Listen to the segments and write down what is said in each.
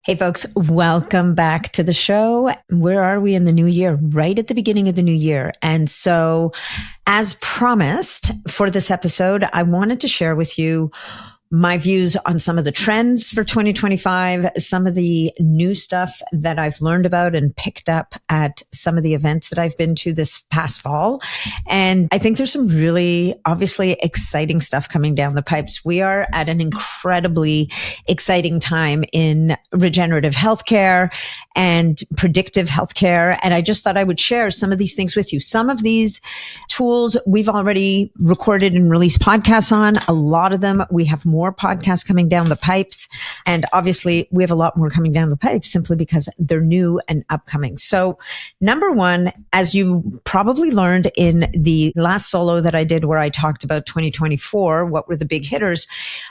Hey folks, welcome back to the show. Where are we in the new year? Right at the beginning of the new year. And so, as promised for this episode, I wanted to share with you my views on some of the trends for 2025, some of the new stuff that I've learned about and picked up at some of the events that I've been to this past fall. And I think there's some really obviously exciting stuff coming down the pipes. We are at an incredibly exciting time in regenerative healthcare and predictive healthcare. And I just thought I would share some of these things with you. Some of these tools we've already recorded and released podcasts on. A lot of them we have more podcasts coming down the pipes. And obviously we have a lot more coming down the pipes simply because they're new and upcoming. So number one, as you probably learned in the last solo that I did where I talked about 2024, what were the big hitters?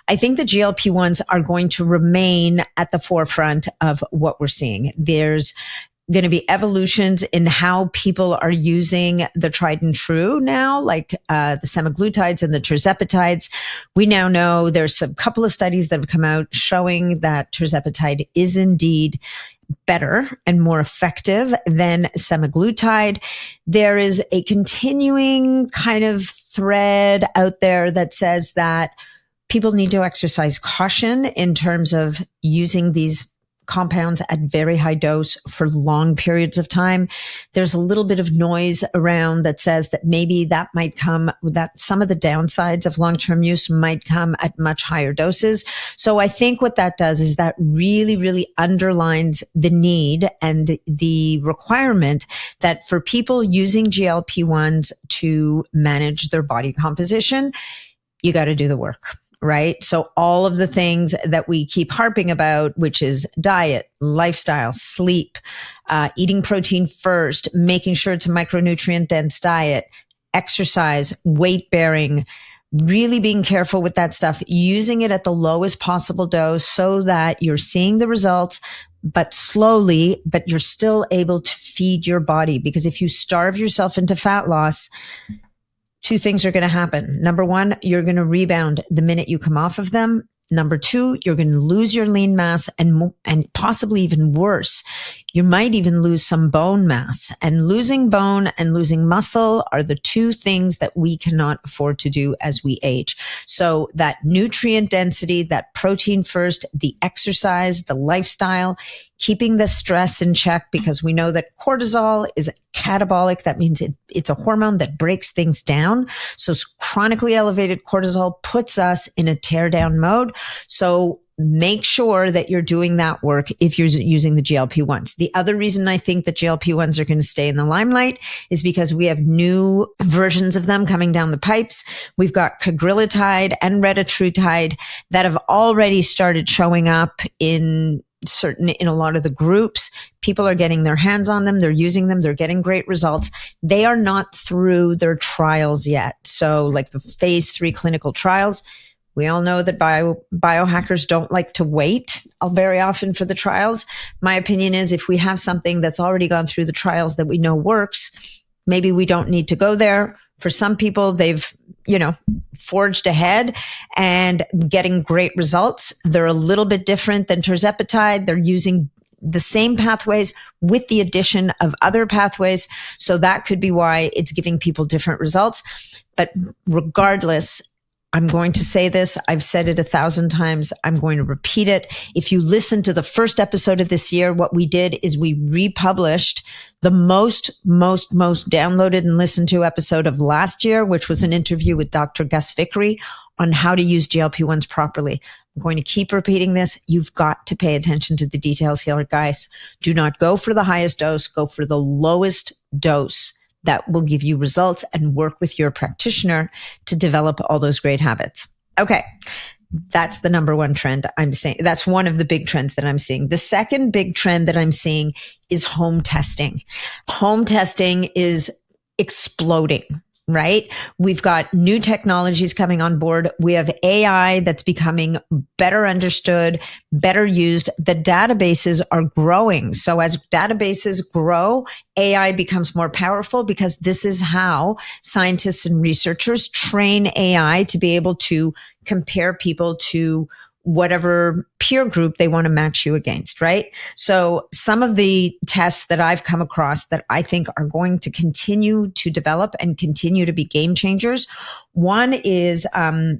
I think the GLP1s are going to remain at the forefront of what we're seeing. There's going to be evolutions in how people are using the tried and true now, like the semaglutides and the tirzepatides. We now know there's a couple of studies that have come out showing that tirzepatide is indeed better and more effective than semaglutide. There is a continuing kind of thread out there that says that people need to exercise caution in terms of using these compounds at very high dose for long periods of time. There's a little bit of noise around that says that maybe that might come, that some of the downsides of long-term use might come at much higher doses. So I think what that does is that really, really underlines the need and the requirement that for people using GLP-1s to manage their body composition, you got to do the work. Right? So all of the things that we keep harping about, which is diet, lifestyle, sleep, eating protein first, making sure it's a micronutrient dense diet, exercise, weight bearing, really being careful with that stuff, using it at the lowest possible dose so that you're seeing the results, but slowly, but you're still able to feed your body. Because if you starve yourself into fat loss, two things are going to happen. Number one, you're going to rebound the minute you come off of them. Number two, you're going to lose your lean mass and possibly even worse, you might even lose some bone mass. And losing bone and losing muscle are the two things that we cannot afford to do as we age. So that nutrient density, that protein first, the exercise, the lifestyle, keeping the stress in check, because we know that cortisol is catabolic. That means it's a hormone that breaks things down. So chronically elevated cortisol puts us in a tear down mode. So make sure that you're doing that work if you're using the GLP-1s. The other reason I think that GLP-1s are going to stay in the limelight is because we have new versions of them coming down the pipes. We've got cagrilintide and retatrutide that have already started showing up in a lot of the groups. People are getting their hands on them. They're using them. They're getting great results. They are not through their trials yet. So like the phase 3 clinical trials, we all know that biohackers don't like to wait very often for the trials. My opinion is if we have something that's already gone through the trials that we know works, maybe we don't need to go there. For some people, they've, forged ahead and getting great results. They're a little bit different than tirzepatide. They're using the same pathways with the addition of other pathways. So that could be why it's giving people different results. But regardless, I'm going to say this. I've said it 1,000 times. I'm going to repeat it. If you listen to the first episode of this year, what we did is we republished the most downloaded and listened to episode of last year, which was an interview with Dr. Gus Vickery on how to use GLP-1s properly. I'm going to keep repeating this. You've got to pay attention to the details here, guys. Do not go for the highest dose. Go for the lowest dose that will give you results, and work with your practitioner to develop all those great habits. Okay. That's the number one trend I'm seeing. That's one of the big trends that I'm seeing. The second big trend that I'm seeing is home testing. Home testing is exploding. Right? We've got new technologies coming on board. We have AI that's becoming better understood, better used. The databases are growing. So as databases grow, AI becomes more powerful, because this is how scientists and researchers train AI to be able to compare people to whatever peer group they want to match you against, right? So some of the tests that I've come across that I think are going to continue to develop and continue to be game changers. One is,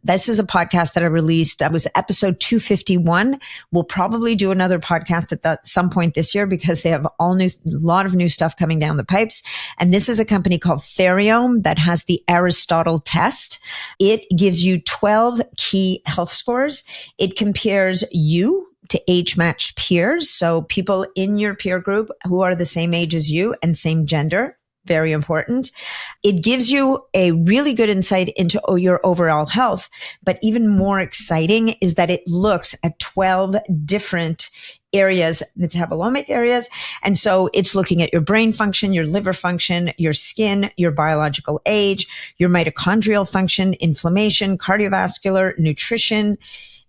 this is a podcast that I released. It was episode 251. We'll probably do another podcast at some point this year because they have a lot of new stuff coming down the pipes. And this is a company called Theriom that has the Aristotle Test. It gives you 12 key health scores. It compares you to age-matched peers. So people in your peer group who are the same age as you and same gender. Very important. It gives you a really good insight into your overall health. But even more exciting is that it looks at 12 different areas, metabolomic areas. And so it's looking at your brain function, your liver function, your skin, your biological age, your mitochondrial function, inflammation, cardiovascular, nutrition,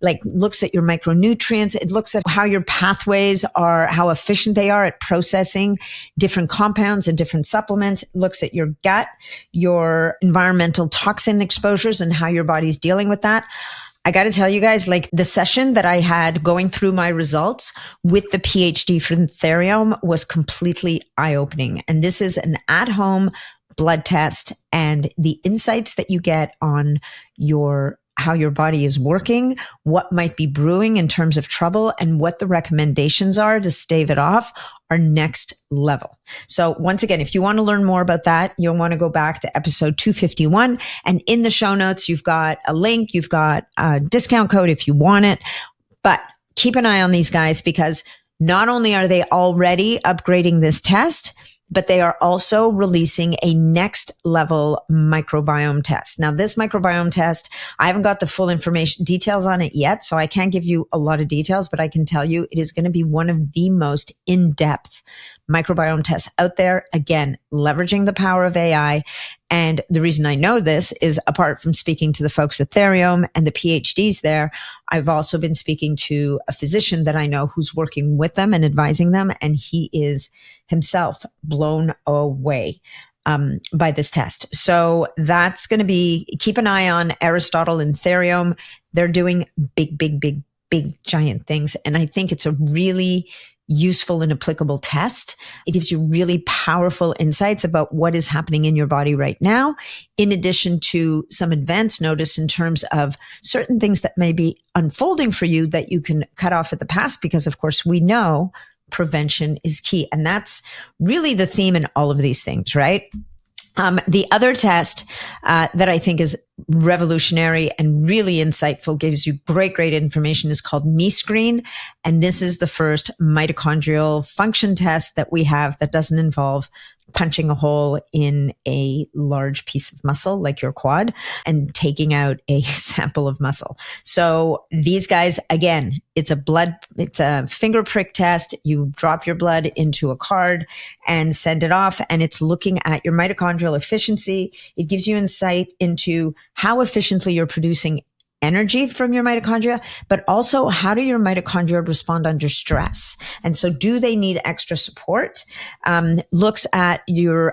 like looks at your micronutrients. It looks at how your pathways are, how efficient they are at processing different compounds and different supplements. It looks at your gut, your environmental toxin exposures and how your body's dealing with that. I got to tell you guys, like the session that I had going through my results with the PhD from Theriom was completely eye-opening. And this is an at-home blood test, and the insights that you get on how your body is working, what might be brewing in terms of trouble, and what the recommendations are to stave it off are next level. So once again, if you want to learn more about that, you'll want to go back to episode 251. And in the show notes, you've got a link, you've got a discount code if you want it. But keep an eye on these guys because not only are they already upgrading this test, but they are also releasing a next level microbiome test. Now, this microbiome test, I haven't got the full details on it yet, so I can't give you a lot of details, but I can tell you it is going to be one of the most in-depth microbiome tests out there. Again, leveraging the power of AI. And the reason I know this is apart from speaking to the folks at Theriom and the PhDs there, I've also been speaking to a physician that I know who's working with them and advising them. And he is himself blown away by this test. So that's going to be, keep an eye on Aristotle and Theriom. They're doing big, giant things. And I think it's a really useful and applicable test. It gives you really powerful insights about what is happening in your body right now, in addition to some advance notice in terms of certain things that may be unfolding for you that you can cut off at the pass, because of course we know prevention is key. And that's really the theme in all of these things, right? The other test that I think is revolutionary and really insightful, gives you great information, is called MeScreen. And this is the first mitochondrial function test that we have that doesn't involve punching a hole in a large piece of muscle like your quad and taking out a sample of muscle. So these guys, again, it's a finger prick test. You drop your blood into a card and send it off, and it's looking at your mitochondrial efficiency. It gives you insight into how efficiently you're producing energy from your mitochondria, but also how do your mitochondria respond under stress? And so do they need extra support? Looks at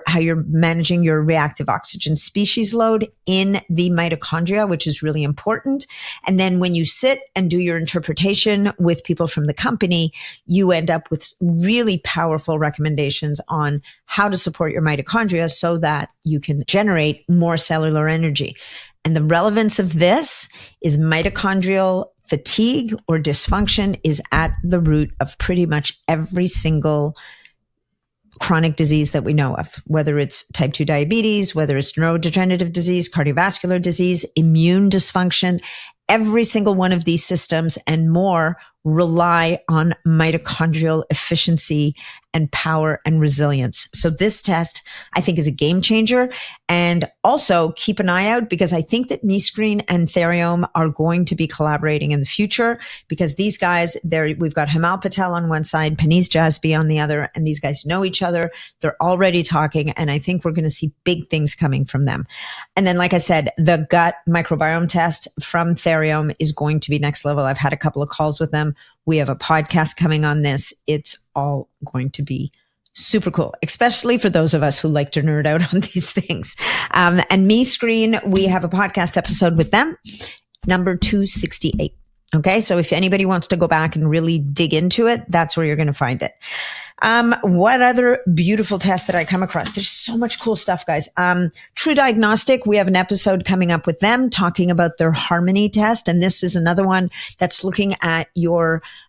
how you're managing your reactive oxygen species load in the mitochondria, which is really important. And then when you sit and do your interpretation with people from the company, you end up with really powerful recommendations on how to support your mitochondria so that you can generate more cellular energy. And the relevance of this is mitochondrial fatigue or dysfunction is at the root of pretty much every single chronic disease that we know of, whether it's type 2 diabetes, whether it's neurodegenerative disease, cardiovascular disease, immune dysfunction. Every single one of these systems and more rely on mitochondrial efficiency and power and resilience. So this test, I think, is a game changer. And also keep an eye out, because I think that MeScreen and Theriom are going to be collaborating in the future, because these guys, we've got Himal Patel on one side, Panees Jasby on the other, and these guys know each other. They're already talking, and I think we're going to see big things coming from them. And then, like I said, the gut microbiome test from Theriom is going to be next level. I've had a couple of calls with them. We have a podcast coming on this. It's all going to be super cool, especially for those of us who like to nerd out on these things. And MeScreen, we have a podcast episode with them, number 268. Okay. So if anybody wants to go back and really dig into it, that's where you're going to find it. What other beautiful tests that I come across? There's so much cool stuff, guys. True Diagnostic, we have an episode coming up with them talking about their Harmony test. And this is another one that's looking at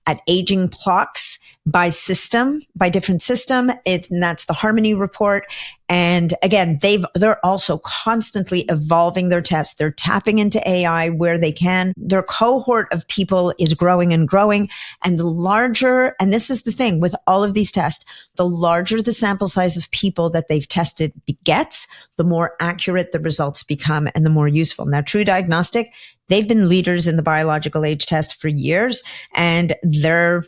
at aging plaques by system, by different system. And that's the Harmony report. And again, they're also constantly evolving their tests. They're tapping into AI where they can. Their cohort of people is growing and growing. And the larger, and this is the thing with all of these tests, the larger the sample size of people that they've tested gets, the more accurate the results become and the more useful. Now, True Diagnostic, they've been leaders in the biological age test for years, and they're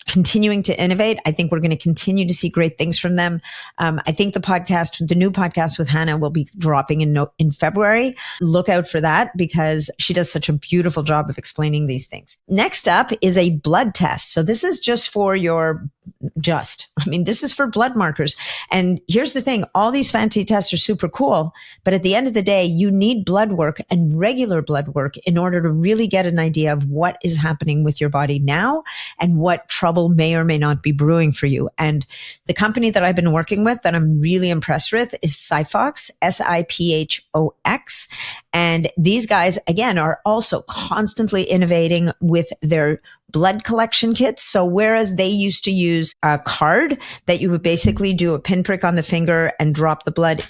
continuing to innovate. I think we're going to continue to see great things from them. I think the new podcast with Hannah will be dropping in February. Look out for that because she does such a beautiful job of explaining these things. Next up is a blood test. So this is just for this is for blood markers. And here's the thing. All these fancy tests are super cool, but at the end of the day, you need blood work and regular blood work in order to really get an idea of what is happening with your body now and what trouble may or may not be brewing for you. And the company that I've been working with that I'm really impressed with is Syphox, Syphox. And these guys, again, are also constantly innovating with their blood collection kits. So whereas they used to use a card that you would basically do a pinprick on the finger and drop the blood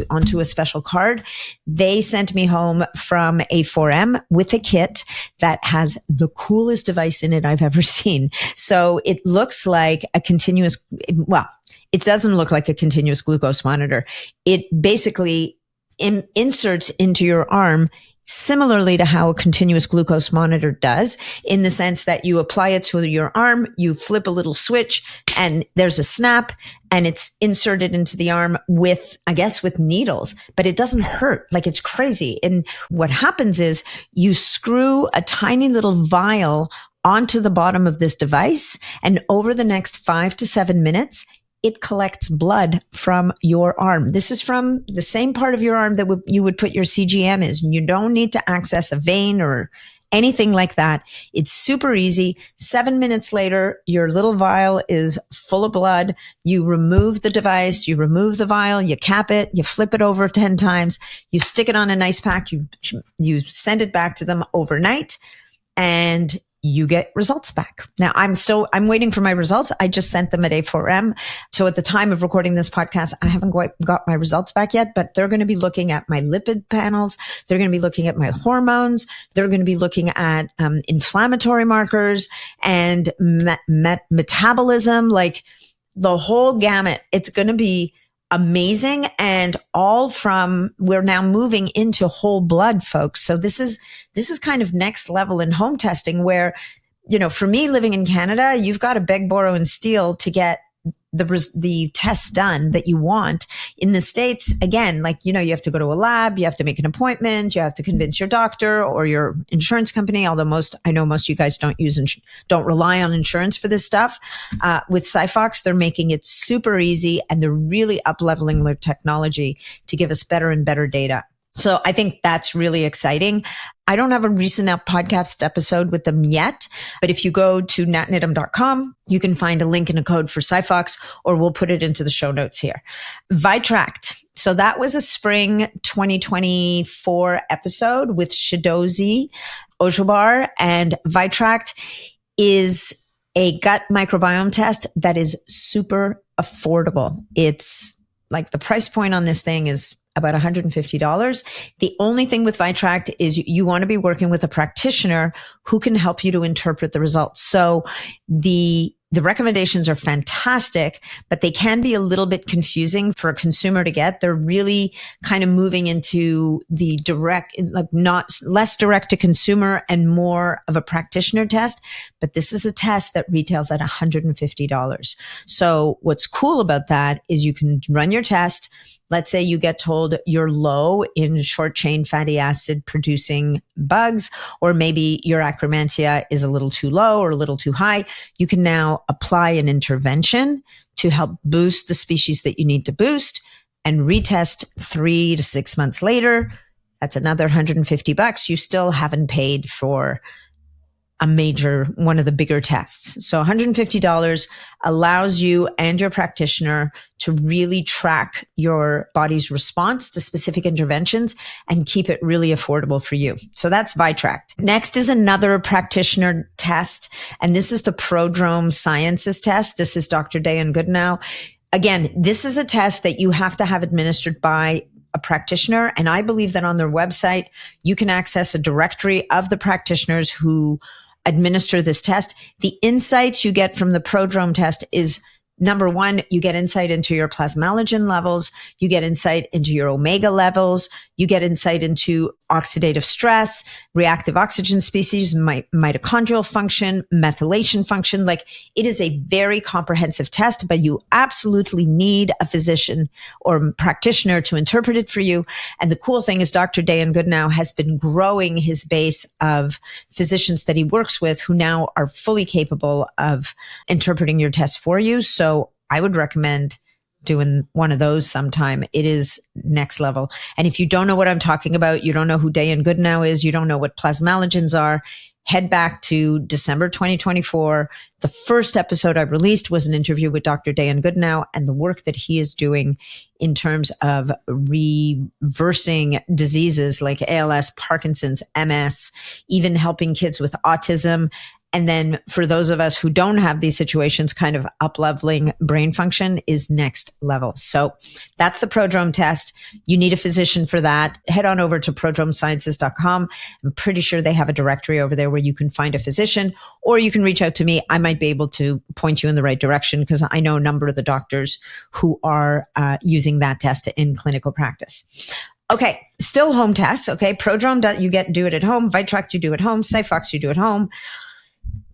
onto a special card, they sent me home from A4M with a kit that has the coolest device in it I've ever seen. So it looks like it doesn't look like a continuous glucose monitor. It basically inserts into your arm similarly to how a continuous glucose monitor does, in the sense that you apply it to your arm, you flip a little switch, and there's a snap, and it's inserted into the arm with needles, but it doesn't hurt. Like, it's crazy. And what happens is you screw a tiny little vial onto the bottom of this device, and over the next 5 to 7 minutes, it collects blood from your arm. This is from the same part of your arm that you would put your CGM is. You don't need to access a vein or anything like that. It's super easy. 7 minutes later, your little vial is full of blood. You remove the device, you remove the vial, you cap it, you flip it over 10 times, you stick it on an ice pack, you send it back to them overnight, and you get results back. Now, I'm waiting for my results. I just sent them at A4M. So at the time of recording this podcast, I haven't quite got my results back yet, but they're going to be looking at my lipid panels. They're going to be looking at my hormones. They're going to be looking at inflammatory markers and metabolism, like the whole gamut. It's going to be amazing. And we're now moving into whole blood, folks. So this is kind of next level in home testing where, for me living in Canada, you've got to beg, borrow, and steal to get the tests done that you want. In the States, again, you have to go to a lab, you have to make an appointment, you have to convince your doctor or your insurance company. Although I know most of you guys don't rely on insurance for this stuff. With Syphox, they're making it super easy, and they're really up-leveling their technology to give us better and better data. So I think that's really exciting. I don't have a recent podcast episode with them yet, but if you go to natniddam.com, you can find a link and a code for Syphox, or we'll put it into the show notes here. Vaitrakt. So that was a spring 2024 episode with Shidozi Ojobar, and Vaitrakt is a gut microbiome test that is super affordable. It's like the price point on this thing is about $150. The only thing with Vaitrakt is you want to be working with a practitioner who can help you to interpret the results. So the recommendations are fantastic, but they can be a little bit confusing for a consumer to get. They're really kind of moving into the less direct to consumer and more of a practitioner test. But this is a test that retails at $150. So what's cool about that is you can run your test. Let's say you get told you're low in short chain fatty acid producing bugs, or maybe your Akkermansia is a little too low or a little too high. You can now apply an intervention to help boost the species that you need to boost, and retest 3 to 6 months later. That's another $150. You still haven't paid for one of the bigger tests. So $150 allows you and your practitioner to really track your body's response to specific interventions and keep it really affordable for you. So that's Vaitrakt. Next is another practitioner test, and this is the Prodrome Science Test. This is Dr. Dayan Goodenow. Again, this is a test that you have to have administered by a practitioner. And I believe that on their website, you can access a directory of the practitioners who administer this test. The insights you get from the Prodrome test is, number one, you get insight into your plasmalogen levels. You get insight into your omega levels. You get insight into oxidative stress, reactive oxygen species, mitochondrial function, methylation function. Like, it is a very comprehensive test, but you absolutely need a physician or practitioner to interpret it for you. And the cool thing is Dr. Dayan Goodenow has been growing his base of physicians that he works with who now are fully capable of interpreting your test for you. So I would recommend doing one of those sometime. It is next level. And if you don't know what I'm talking about, you don't know who Dayan Goodenow is, you don't know what plasmalogens are, head back to December 2024. The first episode I released was an interview with Dr. Dayan Goodenow and the work that he is doing in terms of reversing diseases like ALS, Parkinson's, MS, even helping kids with autism. And then for those of us who don't have these situations, kind of up-leveling brain function is next level. So that's the Prodrome test. You need a physician for that. Head on over to prodromesciences.com. I'm pretty sure they have a directory over there where you can find a physician, or you can reach out to me. I might be able to point you in the right direction because I know a number of the doctors who are using that test in clinical practice. Okay, still home tests. Okay, Prodrome, you do it at home. Vaitrakt, you do at home. Syphox, you do at home.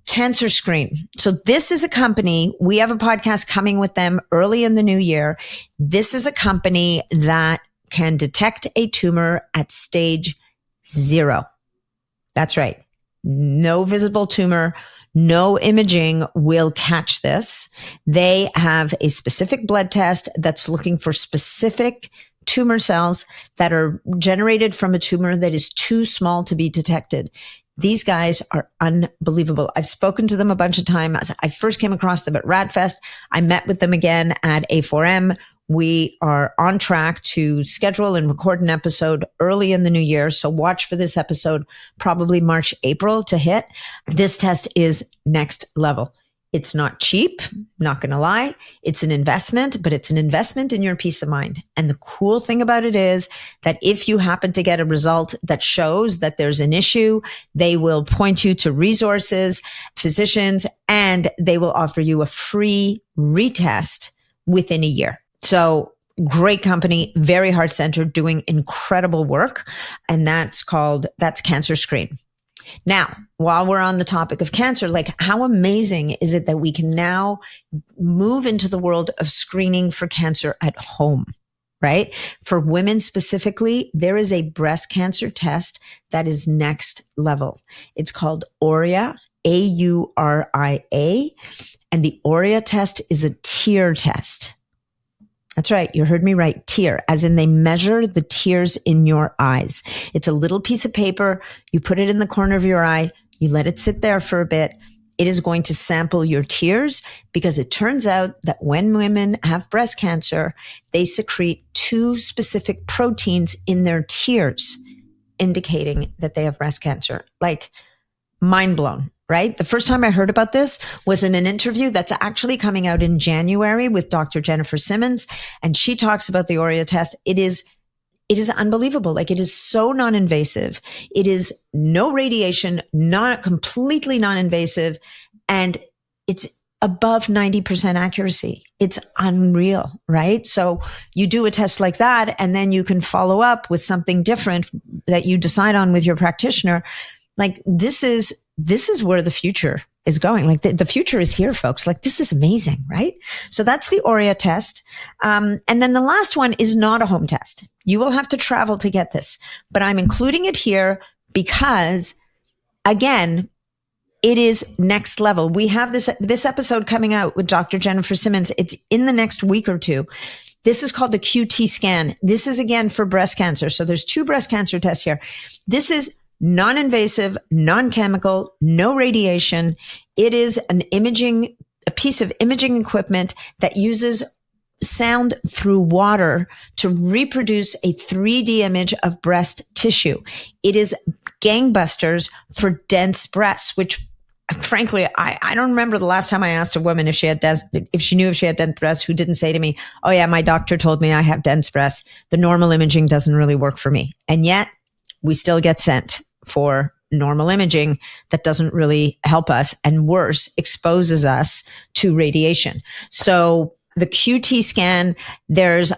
Cancer Screen. So this is a company, we have a podcast coming with them early in the new year. This is a company that can detect a tumor at stage 0. That's right. No visible tumor, no imaging will catch this. They have a specific blood test that's looking for specific tumor cells that are generated from a tumor that is too small to be detected. These guys are unbelievable. I've spoken to them a bunch of times. I first came across them at RadFest. I met with them again at A4M. We are on track to schedule and record an episode early in the new year. So watch for this episode, probably March, April to hit. This test is next level. It's not cheap, not going to lie. It's an investment, but it's an investment in your peace of mind. And the cool thing about it is that if you happen to get a result that shows that there's an issue, they will point you to resources, physicians, and they will offer you a free retest within a year. So great company, very heart-centered, doing incredible work. And that's Cancer Screen. Now, while we're on the topic of cancer, like, how amazing is it that we can now move into the world of screening for cancer at home, right? For women specifically, there is a breast cancer test that is next level. It's called Auria, Auria, and the Auria test is a tear test. That's right. You heard me right. Tear, as in they measure the tears in your eyes. It's a little piece of paper. You put it in the corner of your eye. You let it sit there for a bit. It is going to sample your tears because it turns out that when women have breast cancer, they secrete 2 specific proteins in their tears, indicating that they have breast cancer. Like, mind blown. Right? The first time I heard about this was in an interview that's actually coming out in January with Dr. Jennifer Simmons. And she talks about the Auria test. It is unbelievable. Like, it is so non-invasive. It is no radiation, not completely non-invasive. And it's above 90% accuracy. It's unreal, right? So you do a test like that, and then you can follow up with something different that you decide on with your practitioner. Like, this is where the future is going. Like, the future is here, folks. Like, this is amazing, right? So that's the Auria test. And then the last one is not a home test. You will have to travel to get this, but I'm including it here because, again, it is next level. We have this episode coming out with Dr. Jennifer Simmons. It's in the next week or two. This is called the QT scan. This is, again, for breast cancer. So there's 2 breast cancer tests here. This is non-invasive, non-chemical, no radiation. It is a piece of imaging equipment that uses sound through water to reproduce a 3D image of breast tissue. It is gangbusters for dense breasts, which frankly, I don't remember the last time I asked a woman if she knew if she had dense breasts who didn't say to me, oh yeah, my doctor told me I have dense breasts. The normal imaging doesn't really work for me. And yet we still get sent for normal imaging that doesn't really help us, and worse, exposes us to radiation. So the QT scan,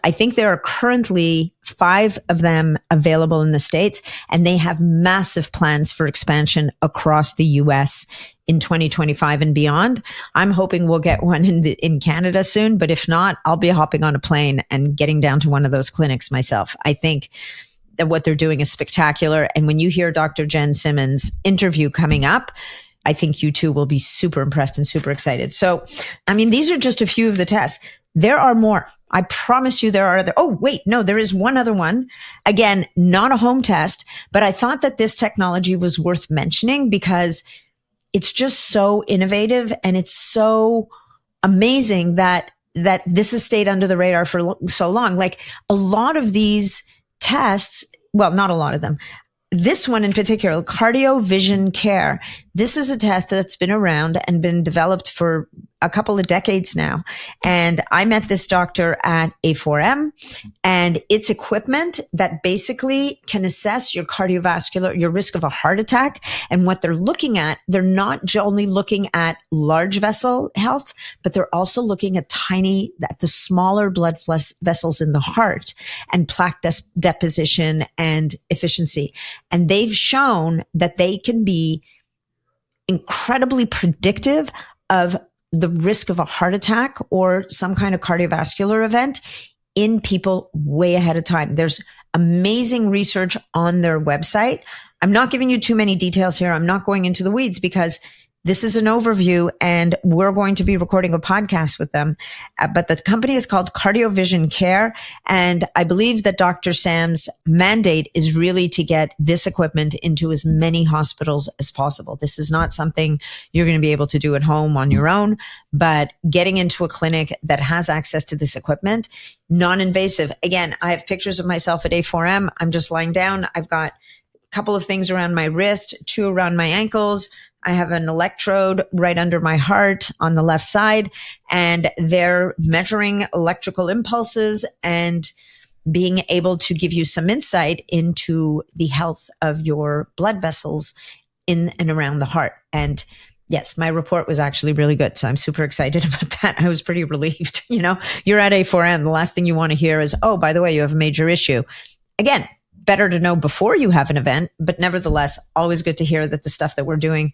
I think there are currently 5 of them available in the States, and they have massive plans for expansion across the US in 2025 and beyond. I'm hoping we'll get one in Canada soon, but if not, I'll be hopping on a plane and getting down to one of those clinics myself. I think that what they're doing is spectacular. And when you hear Dr. Jen Simmons' interview coming up, I think you too will be super impressed and super excited. So, I mean, these are just a few of the tests. There are more. I promise you there are other. Oh, wait, no, there is one other one. Again, not a home test, but I thought that this technology was worth mentioning because it's just so innovative and it's so amazing that this has stayed under the radar for so long. Like a lot of these tests, well, not a lot of them. This one in particular, Cardiovision Care. This is a test that's been around and been developed for a couple of decades now. And I met this doctor at A4M, and it's equipment that basically can assess your your risk of a heart attack. And what they're looking at, they're not only looking at large vessel health, but they're also looking at the smaller blood vessels in the heart and plaque deposition and efficiency. And they've shown that they can be incredibly predictive of the risk of a heart attack or some kind of cardiovascular event in people way ahead of time. There's amazing research on their website. I'm not giving you too many details here. I'm not going into the weeds because this is an overview and we're going to be recording a podcast with them. But the company is called Cardiovision Care. And I believe that Dr. Sam's mandate is really to get this equipment into as many hospitals as possible. This is not something you're going to be able to do at home on your own, but getting into a clinic that has access to this equipment, non-invasive. Again, I have pictures of myself at A4M. I'm just lying down. I've got a couple of things around my wrist, 2 around my ankles. I have an electrode right under my heart on the left side, and they're measuring electrical impulses and being able to give you some insight into the health of your blood vessels in and around the heart. And yes, my report was actually really good. So I'm super excited about that. I was pretty relieved. You know, you're at A4M. The last thing you want to hear is, oh, by the way, you have a major issue. Again, better to know before you have an event, but nevertheless, always good to hear that the stuff that we're doing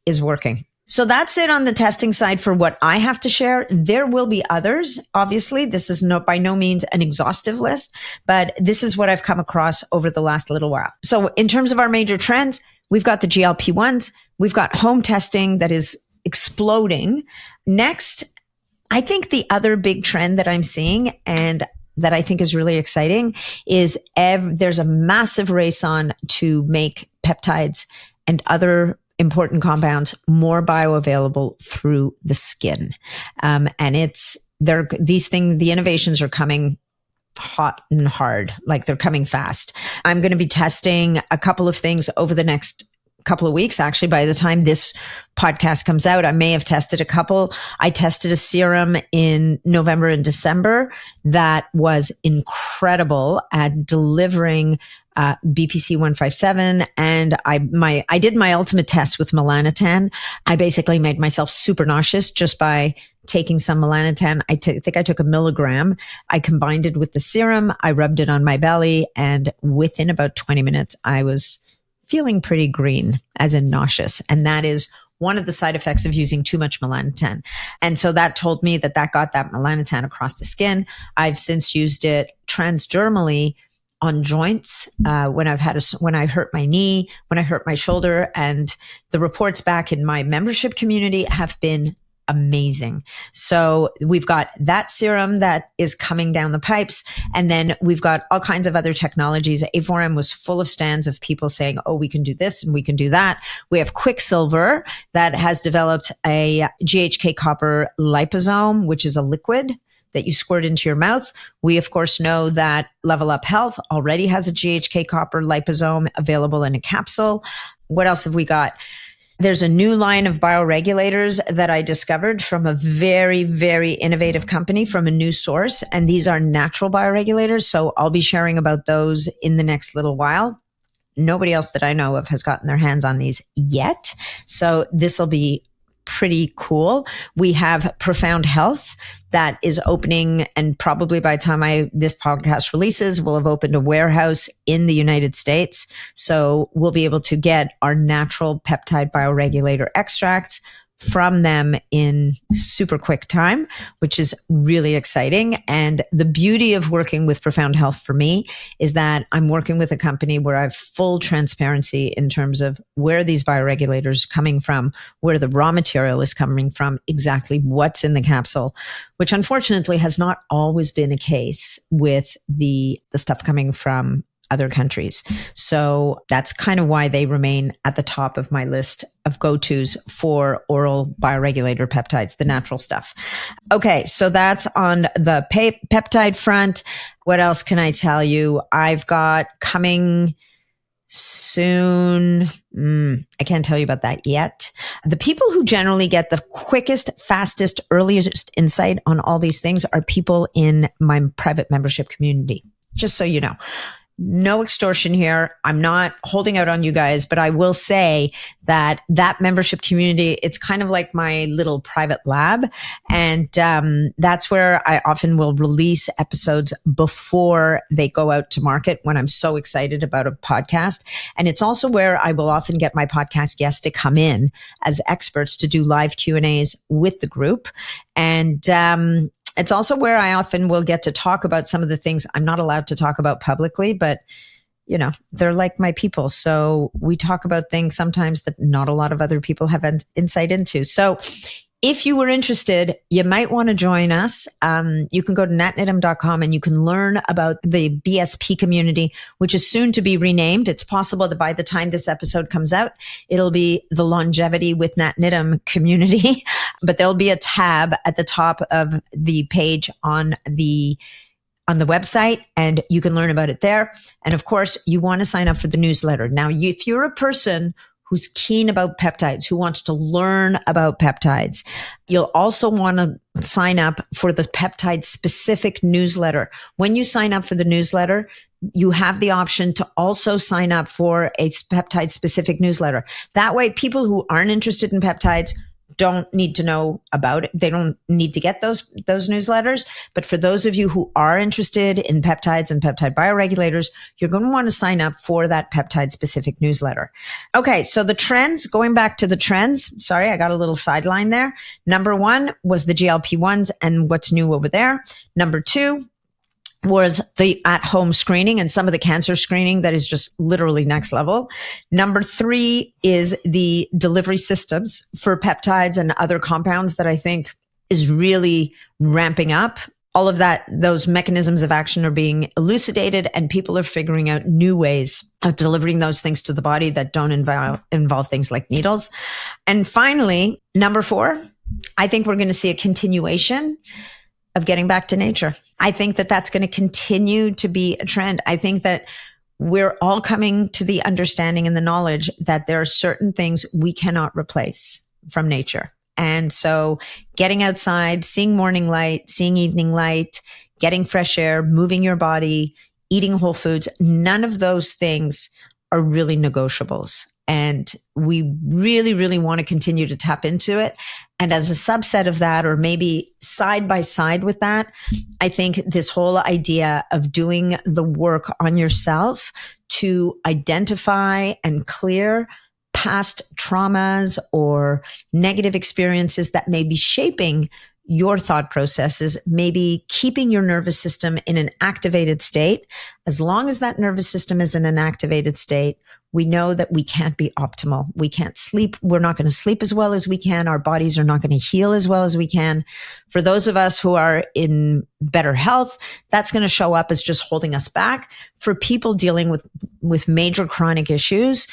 is working. So that's it on the testing side for what I have to share. There will be others. Obviously, this is by no means an exhaustive list, but this is what I've come across over the last little while. So in terms of our major trends, we've got the GLP1s. We've got home testing that is exploding. Next, I think the other big trend that I'm seeing and that I think is really exciting is there's a massive race on to make peptides and other important compounds more bioavailable through the skin. And the innovations are coming hot and hard, like they're coming fast. I'm going to be testing a couple of things over the next couple of weeks. Actually, by the time this podcast comes out, I may have tested a couple. I tested a serum in November and December that was incredible at delivering BPC 157. And I did my ultimate test with melanotan. I basically made myself super nauseous just by taking some melanotan. I think I took 1 milligram. I combined it with the serum. I rubbed it on my belly. And within about 20 minutes, I was feeling pretty green, as in nauseous. And that is one of the side effects of using too much melanotan. And so that told me that got that melanotan across the skin. I've since used it transdermally on joints when I hurt my knee, when I hurt my shoulder. And the reports back in my membership community have been amazing. So we've got that serum that is coming down the pipes. And then we've got all kinds of other technologies. A4M was full of stands of people saying, oh, we can do this and we can do that. We have Quicksilver that has developed a GHK copper liposome, which is a liquid that you squirt into your mouth. We, of course, know that Level Up Health already has a GHK copper liposome available in a capsule. What else have we got? There's a new line of bioregulators that I discovered from a very, very innovative company from a new source. And these are natural bioregulators. So I'll be sharing about those in the next little while. Nobody else that I know of has gotten their hands on these yet. So this will be pretty cool. We have Profound Health that is opening, and probably by the time this podcast releases, we'll have opened a warehouse in the United States. So we'll be able to get our natural peptide bioregulator extracts from them in super quick time, which is really exciting. And the beauty of working with Profound Health for me is that I'm working with a company where I have full transparency in terms of where these bioregulators are coming from, where the raw material is coming from, exactly what's in the capsule, which unfortunately has not always been a case with the stuff coming from other countries. So that's kind of why they remain at the top of my list of go-tos for oral bioregulator peptides, the natural stuff. Okay, so that's on the peptide front. What else can I tell you? I've got coming soon. I can't tell you about that yet. The people who generally get the quickest, fastest, earliest insight on all these things are people in my private membership community, just so you know. No extortion here. I'm not holding out on you guys, but I will say that membership community, it's kind of like my little private lab. And that's where I often will release episodes before they go out to market when I'm so excited about a podcast. And it's also where I will often get my podcast guests to come in as experts to do live Q&As with the group. And it's also where I often will get to talk about some of the things I'm not allowed to talk about publicly, but you know, they're like my people. So we talk about things sometimes that not a lot of other people have insight into. So if you were interested, you might want to join us. You can go to natniddam.com and you can learn about the BSP community, which is soon to be renamed. It's possible that by the time this episode comes out, it'll be the Longevity with Nat Niddam community. But there'll be a tab at the top of the page on the website, and you can learn about it there. And of course, you want to sign up for the newsletter. Now, if you're a person who's keen about peptides, who wants to learn about peptides, you'll also want to sign up for the peptide specific newsletter. When you sign up for the newsletter, you have the option to also sign up for a peptide specific newsletter. That way, people who aren't interested in peptides don't need to know about it. They don't need to get those newsletters. But for those of you who are interested in peptides and peptide bioregulators, you're going to want to sign up for that peptide specific newsletter. Okay. So the trends, going back to the trends, sorry, I got a little sideline there. Number one was the GLP1s and what's new over there. Number two was the at-home screening and some of the cancer screening that is just literally next level. Number three is the delivery systems for peptides and other compounds that I think is really ramping up. All of that, those mechanisms of action are being elucidated and people are figuring out new ways of delivering those things to the body that don't involve things like needles. And finally, number four, I think we're going to see a continuation of getting back to nature. I think that that's going to continue to be a trend. I think that we're all coming to the understanding and the knowledge that there are certain things we cannot replace from nature. And so getting outside, seeing morning light, seeing evening light, getting fresh air, moving your body, eating whole foods, none of those things are really negotiables. And we really, really want to continue to tap into it. And as a subset of that, or maybe side by side with that, I think this whole idea of doing the work on yourself to identify and clear past traumas or negative experiences that may be shaping your thought processes, maybe keeping your nervous system in an activated state. As long as that nervous system is in an activated state, we know that we can't be optimal. We can't sleep. We're not going to sleep as well as we can. Our bodies are not going to heal as well as we can. For those of us who are in better health, that's going to show up as just holding us back. For people dealing with major chronic issues,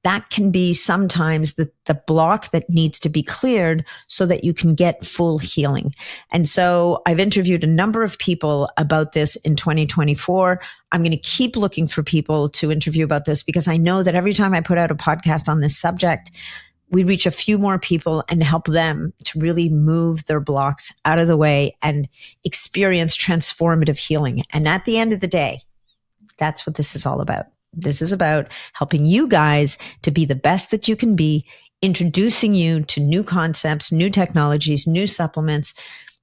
that can be sometimes the block that needs to be cleared so that you can get full healing. And so I've interviewed a number of people about this in 2024. I'm going to keep looking for people to interview about this because I know that every time I put out a podcast on this subject, we reach a few more people and help them to really move their blocks out of the way and experience transformative healing. And at the end of the day, that's what this is all about. This is about helping you guys to be the best that you can be, introducing you to new concepts, new technologies, new supplements,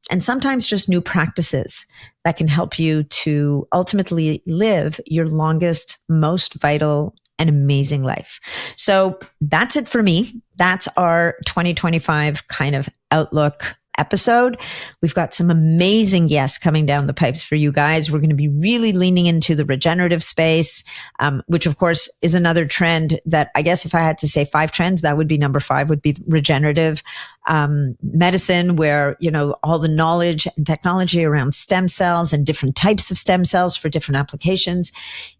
and sometimes just new practices that can help you to ultimately live your longest, most vital, and amazing life. So that's it for me. That's our 2025 kind of outlook episode. We've got some amazing guests coming down the pipes for you guys. We're going to be really leaning into the regenerative space, which of course is another trend that I guess if I had to say 5 trends, that would be number 5 would be regenerative medicine, where, you know, all the knowledge and technology around stem cells and different types of stem cells for different applications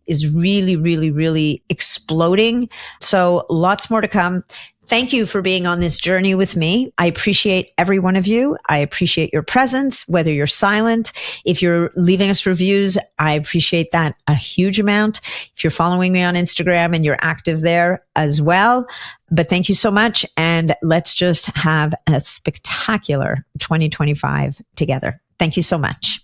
is really, really, really exploding. So lots more to come. Thank you for being on this journey with me. I appreciate every one of you. I appreciate your presence, whether you're silent. If you're leaving us reviews, I appreciate that a huge amount. If you're following me on Instagram and you're active there as well. But thank you so much. And let's just have a spectacular 2025 together. Thank you so much.